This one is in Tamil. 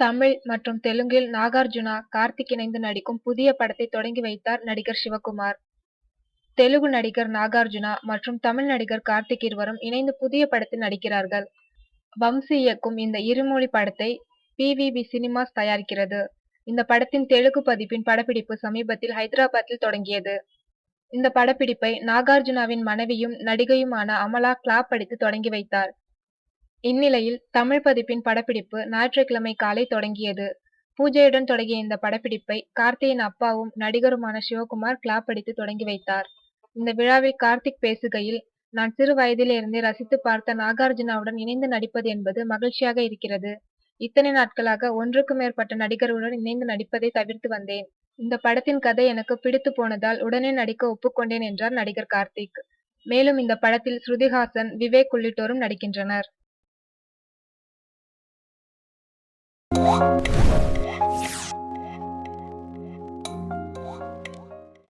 தமிழ் மற்றும் தெலுங்கில் நாகார்ஜுனா, கார்த்திக் இணைந்து நடிக்கும் புதிய படத்தை தொடங்கி வைத்தார் நடிகர் சிவகுமார். தெலுங்கு நடிகர் நாகார்ஜுனா மற்றும் தமிழ் நடிகர் கார்த்திக் இருவரும் இணைந்து புதிய படத்தில் நடிக்கிறார்கள். வம்சி இயக்கும் இந்த இருமொழி படத்தை PVB சினிமாஸ் தயாரிக்கிறது. இந்த படத்தின் தெலுங்கு பதிப்பின் படப்பிடிப்பு சமீபத்தில் ஹைதராபாத்தில் தொடங்கியது. இந்த படப்பிடிப்பை நாகார்ஜுனாவின் மனைவியும் நடிகையுமான அமலா கிளாப் அடித்து தொடங்கி வைத்தார். இந்நிலையில் தமிழ் பதிப்பின் படப்பிடிப்பு ஞாயிற்றுக்கிழமை காலை தொடங்கியது. பூஜையுடன் தொடங்கிய இந்த படப்பிடிப்பை கார்த்தியின் அப்பாவும் நடிகருமான சிவகுமார் கிளாப் அடித்து தொடங்கி வைத்தார். இந்த விழாவில் கார்த்திக் பேசுகையில், நான் சிறு வயதிலிருந்தே ரசித்து பார்த்த நாகார்ஜுனாவுடன் இணைந்து நடிப்பது என்பது மகிழ்ச்சியாக இருக்கிறது. இத்தனை நாட்களாக ஒன்றுக்கு மேற்பட்ட நடிகர்களுடன் இணைந்து நடிப்பதை தவிர்த்து வந்தேன். இந்த படத்தின் கதை எனக்கு பிடித்து போனதால் உடனே நடிக்க ஒப்புக்கொண்டேன் என்றார் நடிகர் கார்த்திக். மேலும் இந்த படத்தில் ஸ்ருதிஹாசன், விவேக் உள்ளிட்டோரும் நடிக்கின்றனர்.